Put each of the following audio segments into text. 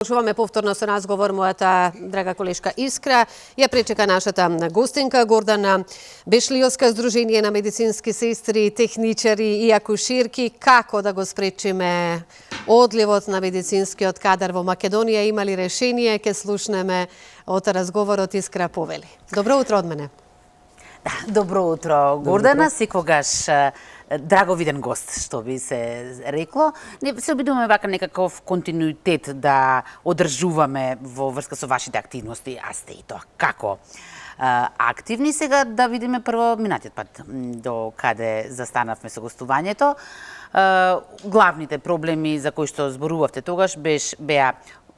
Продолжуваме повторно со разговор мојата драга колешка Искра. Ја пречека нашата гостинка Гордана Бешлиовска, Сдружение на медицински сестри, техничари и акуширки. Како да го спречиме одливот на медицинскиот кадар во Македонија? Има ли решение? Ке слушнеме од разговорот. Искра повели. Добро утро од мене. Да, добро утро, Гордана. Секогаш драговиден гост, што би се рекло. Не се обидуваме вака некаков континуитет да одржуваме во врска со вашите активности, а сте и тоа како активни. Сега да видиме прво минатиот пат до каде застанавме со гостувањето. Главните проблеми за кои што зборувавте тогаш беа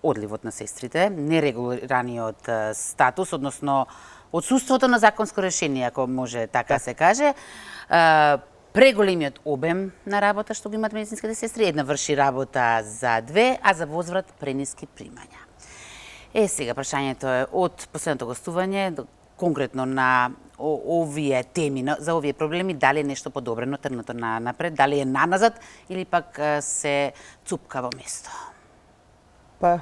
одливот на сестрите, нерегулираниот статус, односно отсуството на законско решение, ако може така се каже, преголемиот обем на работа што ги имат медицинските сестри, една врши работа за две, а за возврат прениски примања. Сега прашањето е од последното гостување, конкретно на овие теми, за овие проблеми, дали е нешто подобрено, тргнато напред, дали е наназад или пак се цупка во место? Па,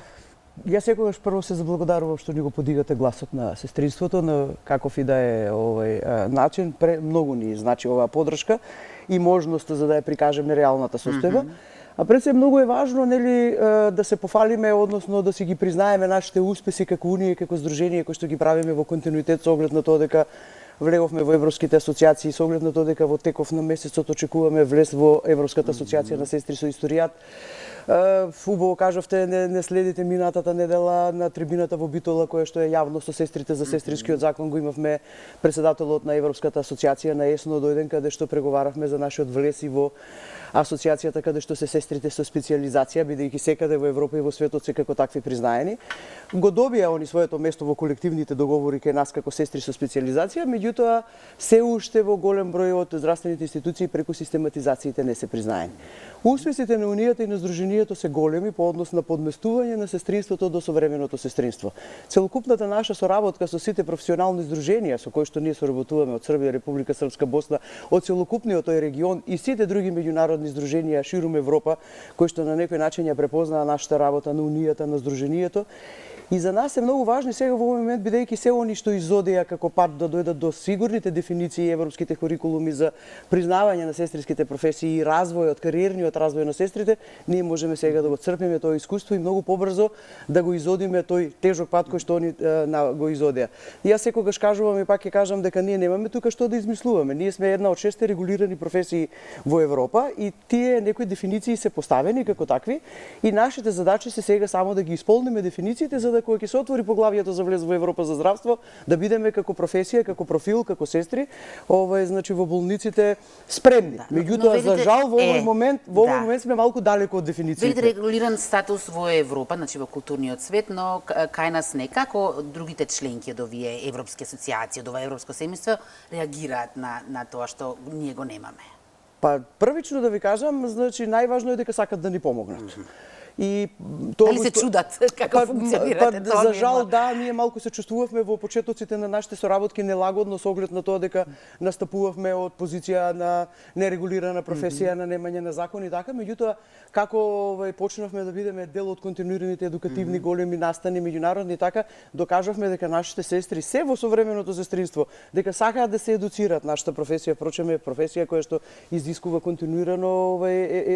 јас секогаш прво се заблагодарувам што ни го подигате гласот на сестринството, на каков и да е начин. Многу ни значи оваа подршка и можноста за да ја прикажеме реалната состојба. А пред се многу е важно, нели, да се пофалиме, односно да си ги признаеме нашите успеси како унија, како здружение кои што ги правиме во континуитет со оглед на тоа дека влеговме во европските асоциации, со оглед на тоа дека во теков на месецот очекуваме влез во Европската асоциација на сестри со историјат. Убаво кажавте, не следите минатата недела на трибината во Битола, која што е јавно со сестрите за сестринскиот закон, го имавме председателот на Европската асоциација на ЕСНО дојден, каде што преговаравме за нашиот влез и во асоциацијата каде што се сестрите со специјализација, бидејќи секаде во Европа и во светот се како такви признаени. Го добија они своето место во колективните договори кај нас како сестри со специјализација, меѓутоа се уште во голем број од здравствените институции преку систематизациите не се признаени. Успесите на Унијата и на Сдруженијето се големи по однос на подместување на сестринството до современото сестринство. Целокупната наша соработка со сите професионални здруженија со кои што ние соработуваме од Србија, Република Српска, Босна, од целокупниот тој регион и сите други меѓународни здруженија ширум Европа, кои што на некој начин ја препознаа нашата работа на Унијата, на Сдруженијето. И за нас е многу важно сега во овој момент, бидејќи се они што изодеа како пат да дојдат до сигурните дефиниции европските курикулуми за признавање на сестринските професии и развојот, кариерниот развој на сестрите, ние можеме сега да го црпиме тоа искуство и многу побрзо да го изодиме тој тежок пат кој што они го изодеа. Јас секогаш кажувам и пак ќе кажам дека ние немаме тука што да измислуваме. Ние сме една од 6 регулирани професии во Европа и тие некои дефиниции се поставени како такви и нашите задачи се сега само да ги исполниме дефинициите за да кога ќе се отвори поглавието за влез во Европа за здравство, да бидеме како професија, како профил, како сестри, значи во болниците спремни. Меѓутоа за жал во овој момент, сме малку далеко од дефинициите. Видите регулиран статус во Европа, значи во културниот свет, но кај нас не. Како другите членки од овие европски асоциации, од ова европско семејство реагираат на тоа што ние го немаме? Па првично да ви кажам, значи најважно е дека сакат да ни помогнат. И тоа дали се чудат како функционирате тоа? За жал ние малку се чувствувавме во почетоците на нашите соработки нелагодно со оглед на тоа дека настапувавме од позиција на нерегулирана професија, на немање на закон и така, меѓутоа како почнавме да бидеме дел од континуираните едукативни големи настани меѓународни и така, докажавме дека нашите сестри се во современото сестринство, дека сакаат да се едуцираат. Нашата професија впрочем е професија која што изискува континуирано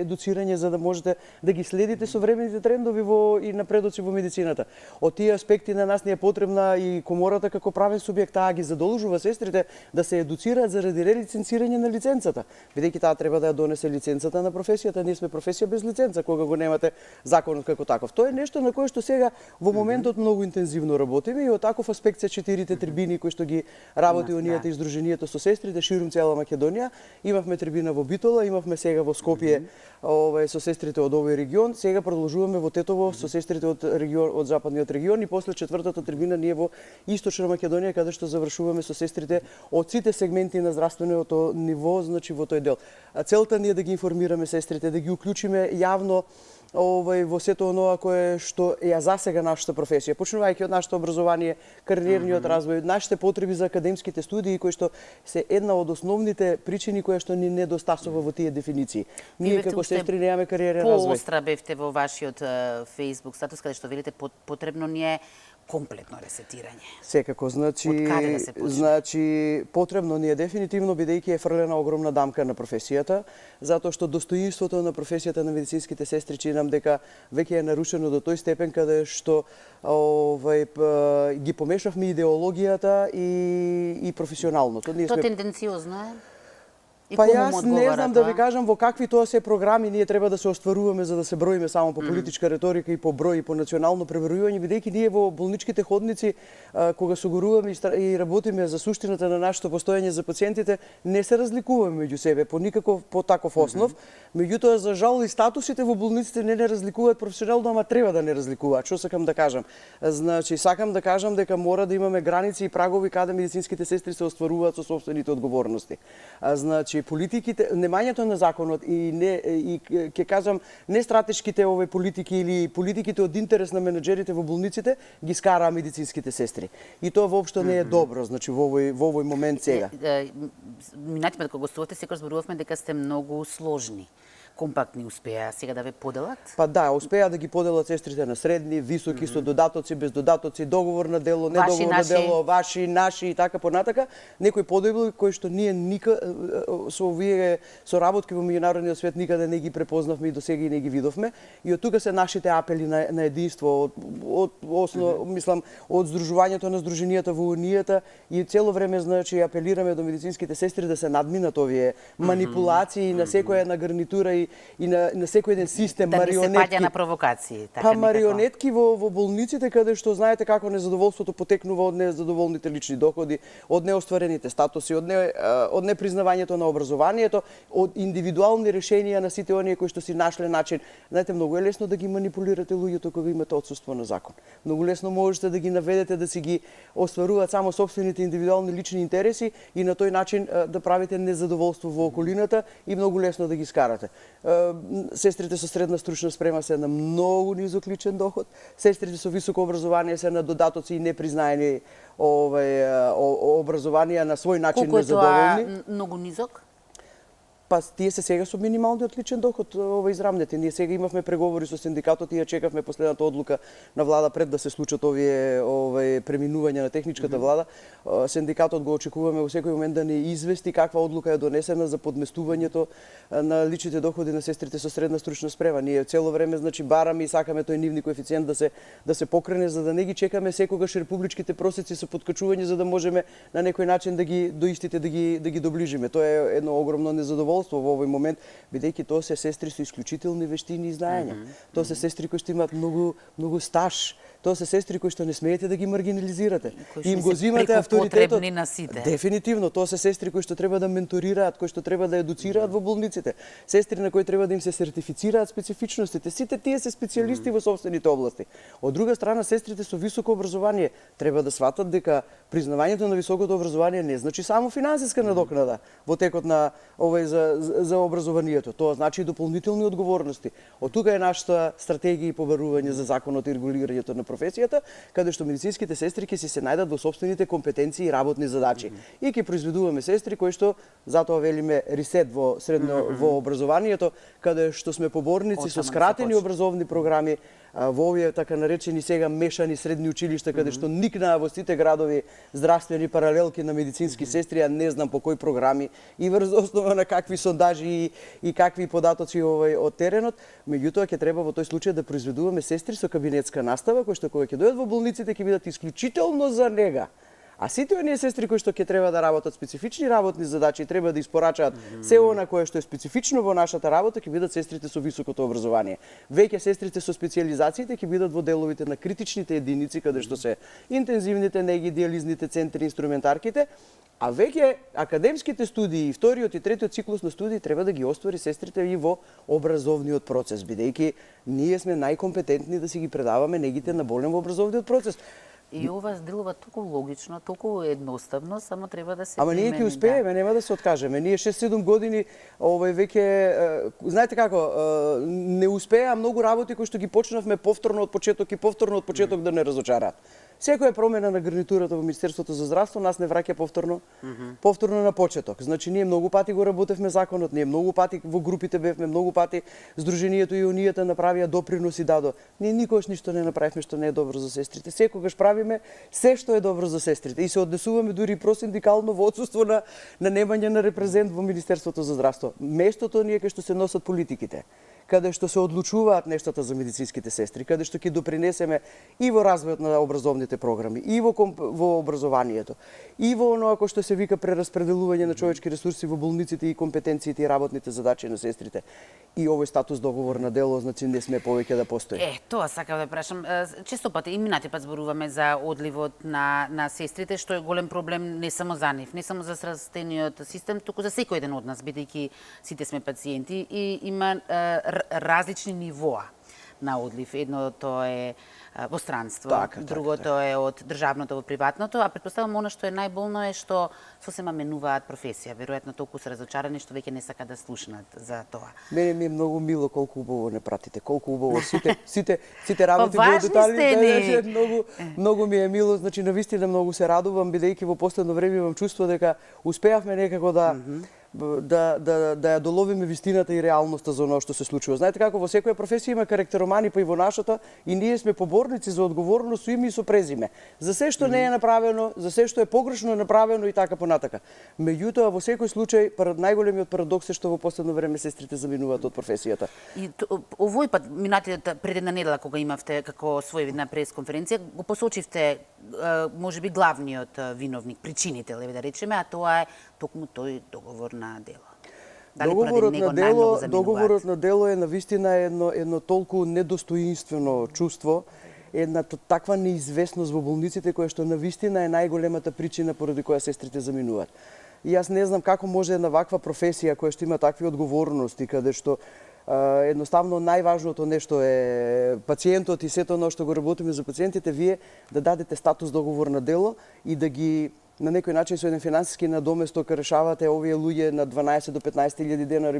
едуцирање за да можете да ги следите современите трендови и напредоци во медицината. Од тие аспекти на нас не е потребна и комората како правен субјект, таа ги задолжува сестрите да се едуцираат заради релиценцирање на лиценцата, бидејќи таа треба да ја донесе лиценцата на професијата. Ние сме професија без лиценца кога го немате законот како таков. Тоа е нешто на кое што сега во моментот многу интензивно работиме и од таков аспект се 4 трибини кои што ги работи Унијата и Сдруженијето со сестрите ширум цела Македонија. Имавме трибина во Битола, имавме сега во Скопје со сестрите од овој регион. Сега продолжуваме во Тетово со сестрите од западниот регион и после четвртата трибина ние во Источна Македонија каде што завршуваме со сестрите од сите сегменти на здравственото ниво, значи во тој дел. Целта ни е да ги информираме сестрите, да ги уклучиме јавно во сето оноа кое што ја засега нашата професија, почнувајќи од нашето образование, кариерниот развој, нашите потреби за академските студии кои што се една од основните причини кои што ни недостасува во тие дефиниции. Ние како сестри немаме кариерен развој. Поостра бевте во вашиот Facebook статус каде што велите потребно ни е комплетно ресетирање. Секако, Од каде да се почне? значи потребно ни е дефинитивно бидејќи е фрлена огромна дамка на професијата, затоа што достоинството на професијата на медицинските сестри чинам дека веќе е нарушено до тој степен каде што ги помешавме идеологијата и професионалното. Ние Тоа сме тенденциозно е? И Па кому јас му не одговара знам да тоа? ви кажам во какви тоа се програми ние треба да се остваруваме за да се броиме само по политичка реторика и по број и по национално пребројување, бидејќи ние во болничките ходници кога се горуваме и работиме за суштината на нашето постоење за пациентите, не се разликуваме меѓу себе по никаков по таков основ. Меѓутоа за жал и статусите во болниците не разликуваат професионално, ама треба да не разликуваат. Што сакам да кажам? Значи сакам да кажам дека мора да имаме граници и прагови каде медицинските сестри се остваруваат со сопствените одговорности. Значи политиките, немањето на законот и ќе кажам не стратешките политики или политиките од интерес на менаџерите во болниците ги скараа медицинските сестри. И тоа воопшто не е добро, значи во овој момент сега. Минатиме кога гостувате, секогаш зборувавме дека сте многу сложни. Компактни успеа сега да ве поделат? Па да, успеа да ги поделат сестрите на средни, високи, со додатоци, без додатоци, договор на дело, недоговор на дело, ваши, наши и така понатака. Некои подобри кои што ние со работки во меѓународниот свет никаде не ги препознавме и до сега и не ги видовме. И од тука се нашите апели на единство, мислам, од здружувањето на здруженијата во Унијата и цело време значи апелираме до медицинските сестри да се надминат овие манипулации на секоја една гарнитура и на секој еден систем, да марионетки. Да не се паѓа на провокации. Така Па марионетки во болниците каде што знаете како незадоволството потекнува од незадоволните лични доходи, од неостварените статуси, од непризнавањето на образованието, од индивидуални решенија на сите оние кои што си нашле начин. Знаете, многу е лесно да ги манипулирате луѓето кога имате отсуство на закон. Многу лесно можете да ги наведете да си ги остваруваат само сопствените индивидуални лични интереси и на тој начин да правите незадоволство во околината и многу лесно да ги скарате. Сестрите со средна стручна спрема се на многу низок личен доход, сестрите со високо образование се на додатоци и непризнаени образованија на свој начин незадоволни. Колку е тоа многу низок? Па тие се сега со минималниот личен доход израмнети. Ние сега имавме преговори со синдикатот и ја чекавме последната одлука на влада пред да се случат овие преминувања на техничката влада. Синдикатот го очекуваме во секој момент да не извести каква одлука е донесена за подместувањето на личните доходи на сестрите со средна стручна спрема. Ние цело време значи бараме и сакаме тој нивни коефициент да се покрене за да не ги чекаме секогаш републичките просеци со подкачување за да можеме на некој начин да ги доближиме. Тоа е едно огромно незадоволство во овој момент, бидејќи тоа се сестри со исклучителни вештини и знаења. Тоа се сестри кои што имаат многу стаж. Тоа се сестри кои што не смеете да ги маргинализирате. Им го земате авторитетот. На сите. Дефинитивно, тоа се сестри кои што треба да менторираат, кои што треба да едуцираат во болниците. Сестри на кои треба да им се сертифицираат специфичностите. Сите тие се специјалисти во сопствените области. Од друга страна, сестрите со високо образование треба да сватат дека признавањето на високото образование не значи само финансиска надокнада во текот на за образованието. Тоа значи и дополнителни одговорности. Од тука е нашата стратегија и побарување за законот и регулирањето на професијата, каде што медицинските сестри ќе се најдат во сопствените компетенции и работни задачи. И ќе произведуваме сестри кои што затоа велиме ресет во образованието, каде што сме поборници со скратени образовни програми во овие така наречени сега мешани средни училишта, каде што никнаа во сите градови здравствени паралелки на медицински сестри, а не знам по кои програми и врз основа на какви сондажи и какви податоци од теренот. Меѓутоа ќе треба во тој случај да произведуваме сестри со кабинетска настава, кои што кога ќе дојдат во болниците ќе бидат исклучително за нега. А сите оние сестри кои што ќе треба да работат специфични работни задачи и треба да испорачаат се она кое што е специфично во нашата работа ќе бидат сестрите со високото образование. Веќе сестрите со специјализациите ќе бидат во деловите на критичните единици каде што се интензивните неги, диализните центри, инструментарките, а веќе академските студии, вториот и третиот циклус на студии треба да ги оствари сестрите и во образовниот процес, бидејќи ние сме најкомпетентни да си ги предаваме негите на болен во образовниот процес. И ова делува толку логично, толку едноставно, само треба да се Ама ние ќе успееме, нема да се откажеме. Ние 6-7 години веќе знаете како, не успеа многу работи кои што ги почнавме повторно од почеток и повторно од почеток да не разочараат. Секоја промена на гарнитурата во Министерството за здравство нас не враќа повторно на почеток. Значи ние многу пати го работевме законот, ние многу пати во групите бевме, многу пати Сдруженијето и Унијата направија допринос и дадо. Ние никогаш ништо не направивме што не е добро за сестрите. Секогаш правиме се што е добро за сестрите и се однесуваме дури и просиндикално во отсуство на немање на репрезент во Министерството за здравство. Местото ни е кај што се носат политиките, каде што се одлучуваат нештата за медицинските сестри, каде што ќе допринесеме и во развојот на образовните програми, и во образованието, и во оноа кој што се вика прераспределување на човечки ресурси во болниците и компетенциите и работните задачи на сестрите. И овој статус договор на дело, значи не сме повеќе да постои. Тоа сакам да прашам. Често пати и минати пат зборуваме за одливот на сестрите, што е голем проблем не само за нив, не само за срастениот систем, туку за секој еден од нас, бидејќи сите сме пациенти и има различни нивоа на одлив. Едното е во странство, другото е од државното во приватното, а претпоставам она што е најболно е што сосема менуваат професија. Веројатно толку се разочарани што веќе не сакаат да слушнат за тоа. Мене ми е многу мило колку убаво не пратите, колку убаво сите работи во детали, многу ми е мило, значи навистина многу се радувам бидејќи во последно време имам чувство дека успеавме некако да ја доловиме вистината и реалноста за оно што се случува. Знаете како во секоја професија има карактеромани, па и во нашата, и ние сме поборници за одговорност со име и со презиме. За се што не е направено, за се што е погрешно направено и така понатака. Меѓутоа во секој случај најголемиот парадокс е што во последно време сестрите заминуваат од професијата. И овој пат минатиот пред една недела кога имавте како своевидна пресконференција, го посочивте можеби главниот виновник, причинител, да речеме, а тоа е токму тој договор на дело. Договорот на дело е навистина едно толку недостоинствено чувство, една таква неизвестност во болниците која што навистина е најголемата причина поради која сестрите заминуваат. И јас не знам како може една ваква професија која што има такви одговорности, каде што едноставно најважното нешто е пациентот и сето оно што го работиме за пациентите, вие да дадете статус договор на дело и да ги на некој начин со еден финансиски надоместок решавате овие луѓе на 12 до 15.000 денари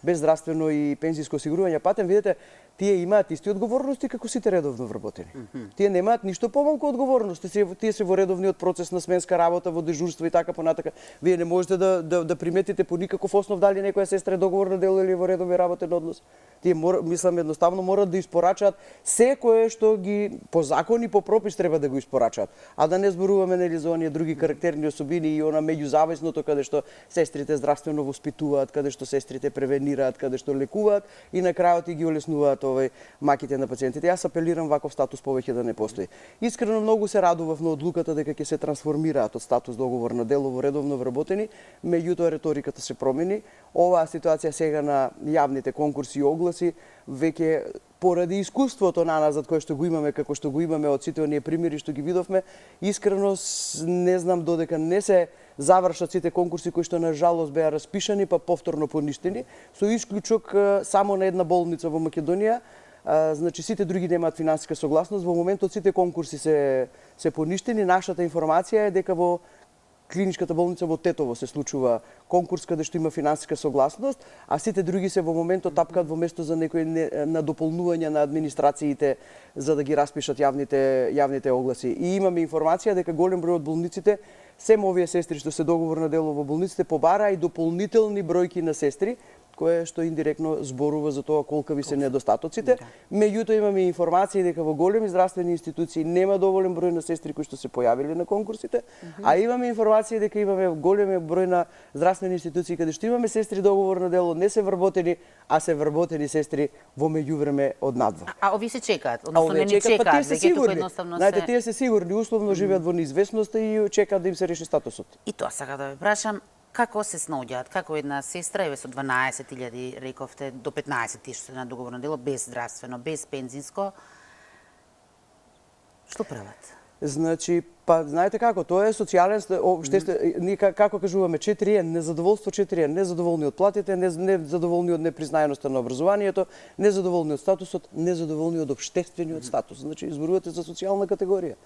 без здравствено и пензиско осигурување. Патем, видите, тие имаат исти одговорности како сите редовно вработени. Тие немаат ништо помалку одговорност. Тие се во редовниот процес на сменска работа, во дежурство и така понатака. Вие не можете да приметите по никаков основ дали некоја сестра е договор на дело или во редовен работен однос. Тие мислам едноставно морат да испорачаат секое што ги по закон и по пропис треба да го испорачаат. А да не зборуваме нели за оние други карактерни особини и она меѓузависното каде што сестрите здравствено воспитуваат, каде што сестрите превенираат, каде што лекуваат и на крајот и ги олеснуваат маките на пациентите. Јас апелирам ваков статус повеќе да не постои. Искрено многу се радував на одлуката дека ќе се трансформираат од статус договор на дело во редовно вработени, меѓутоа реториката се промени. Оваа ситуација сега на јавните конкурси и огласи веќе поради искуството на назад кое што го имаме, како што го имаме од сите оние примери што ги видовме, искрено не знам додека не се завршат сите конкурси кои што на жалост беа распишани па повторно поништени, со исклучок само на една болница во Македонија. Значи сите други немаат финансиска согласност. Во моментот сите конкурси се поништени. Нашата информација е дека во клиничката болница во Тетово се случува конкурс каде што има финансиска согласност, а сите други се во моментот тапкаат во место за некои надополнување на администрациите за да ги распишат јавните огласи. И имаме информација дека голем број од болниците, сем овие сестри што се договор на дело во болниците, побараа и дополнителни бројки на сестри, кое што индиректно зборува за тоа колкави се недостатоците. Меѓутоа имаме информации дека во големи здравствени институции нема доволен број на сестри кои што се појавиле на конкурсите, а имаме информации дека имаме голем број на здравствени институции каде што имаме сестри договор на дело, не се вработени, а се вработени сестри во меѓувреме од надвор. А овие се чекаат, односно не ни чекаат, веќе туку едноставно се... Знаете, тие се сигурни, условно живеат во неизвестноста и чекаат да им се реши статусот. И тоа сакам да ве прашам, како се снаоѓаат, како една сестра, еве со 12.000, рековте, до 15.000 што се на договорно дело, без здравствено, без пензинско, што прават? Значи, па знаете како, тоа е социјален, ние како кажуваме 4N, незадоволство 4N, незадоволни од платите, незадоволни од непризнаеноста на образованието, незадоволни од статусот, незадоволни од општествениот статус. Значи, изборувате за социјална категорија.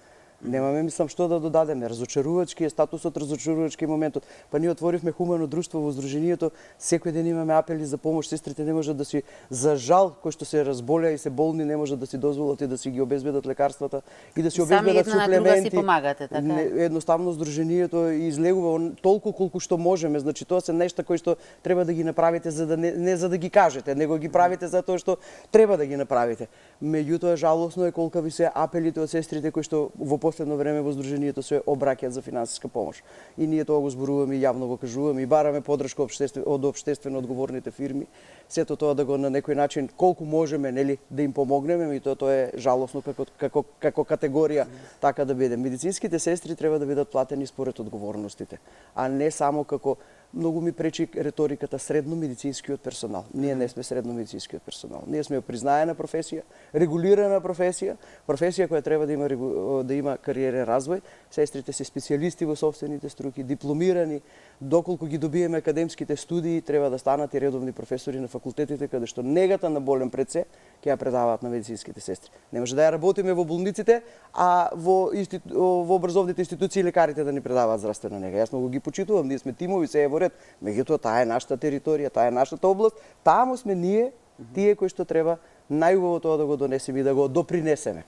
Немаме, мислам, што да додадеме. Разочарувачки е статусот, разочарувачки е моментот. Па ние отворивме хумано друштво во Сдруженијето, секој ден имаме апели за помош, сестрите не можат да си, за жал, кои што се разболеа и се болни, не можат да си дозволат и да си ги обезбедат лекарствата и да си обезбедат една на друга си суплементи. помагате, така? Едноставно Сдруженијето излегува толку колку што можеме. Значи тоа се нешта кои што треба да ги направите за да не за да ги кажете, него ги правите за тоа што треба да ги направите. Меѓутоа жалосно е колкави се апелите од сестрите кои што во последно време во Сдруженијето се обраќаат за финансиска помош. И ние тоа го зборуваме и јавно го кажуваме и бараме подршка од општествено одговорните фирми. Сето тоа да го на некој начин колку можеме, нели, да им помогнеме, и тоа е жалосно како категорија така да биде. Медицинските сестри треба да бидат платени според одговорностите, а не само како многу ми пречи реториката средно медицинскиот персонал. Ние не сме средно медицинскиот персонал. Ние сме признаена професија, регулирана професија, професија која треба да има кариерен развој. Сестрите се специјалисти во собствените струки, дипломирани, доколку ги добиеме академските студии, треба да станат и редовни професори на факултетите, каде што негата на болен пред се ќе ја предаваат на медицинските сестри. Не може да ја работиме во болниците, а во образовните институции лекарите да ни предаваат здравствена нега. Јас многу ги почитувам, ние сме тимови, се е во ред. Меѓутоа, таа е нашата територија, таа е нашата област, таму сме ние, тие кои што треба најубаво тоа да го донесеме и да го допринесеме.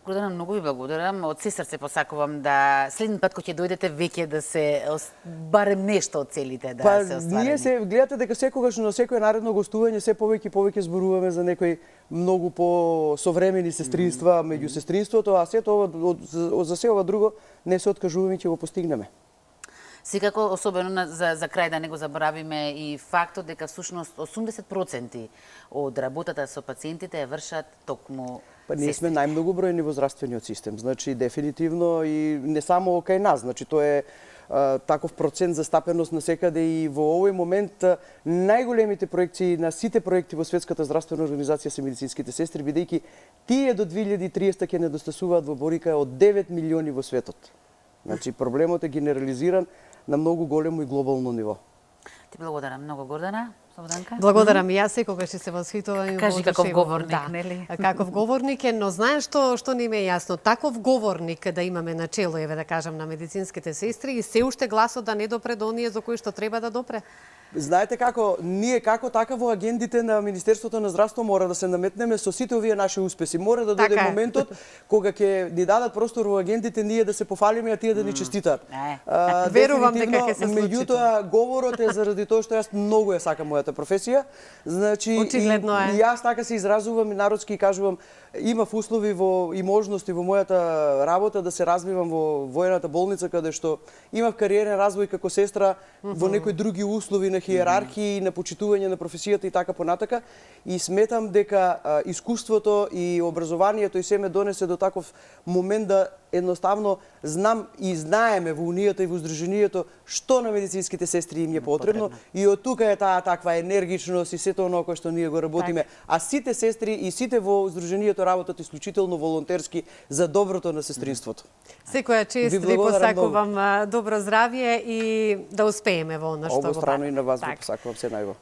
Гордана, многу ви благодарам. Од се срце посакувам да следниот пат кога ќе дојдете веќе да се барем нешто од целите да се остварени. Ние се гледате дека секогаш на секој наредно гостување се повеќе и повеќе зборуваме за некои многу по-современи сестринства меѓу сестринството, а сето за се ова друго не се откажуваме и ќе го постигнеме. Секако, особено за крај да не го заборавиме и фактот дека всушност 80% од работата со пациентите ја вршат токму Па ние сме најмногу бројни во здравствениот систем, значи дефинитивно и не само кај нас, значи тоа е таков процент застапеност на секаде и во овој момент најголемите проекции на сите проекти во Светската здравствена организација се медицинските сестри, бидејќи тие до 2030 ќе недостасуваат во борика од 9 милиони во светот. Значи проблемот е генерализиран на многу големо и глобално ниво. Ти благодарам многу, Гордана. Слободанка? Благодарам и јас секогаш ќе се восхитувам и Кажи каков говорник, нели? Каков говорник е, но знаеш што не ми е јасно? Таков говорник да имаме на чело, еве да кажам, на медицинските сестри и се уште гласот да не допре до оние за кои што треба да допре. Знаете како, ние како така во агендите на Министерството на здравство мора да се наметнеме со сите овие наши успеси. Мора да дојде моментот кога ќе ни дадат простор во агендите ние да се пофалиме, а тие да ни честитаат. Верувам дека ќе се случи. Меѓутоа, говорот е заради тоа што јас многу ја сакам мојата професија. Значи, очигледно е. И јас така се изразувам и народски и кажувам, имав услови и можности во мојата работа да се развивам во воената болница, каде што имав кариерен развој како сестра во некои други услови на хиерархии, на почитување на професијата и така понатака. И сметам дека искуството и образованието и се ме донесе до таков момент да едноставно знам и знаеме во Унијата и во Сдруженијето што на медицинските сестри им е потребно и од тука е таа таква енергичност и сето оно кое што ние го работиме. А сите сестри и сите во Сдруженијето работат исклучително волонтерски за доброто на сестринството. Секоја чест ви посакувам добро здравје и да успееме во она што го Обострано и на вас ви Так. посакувам се најго.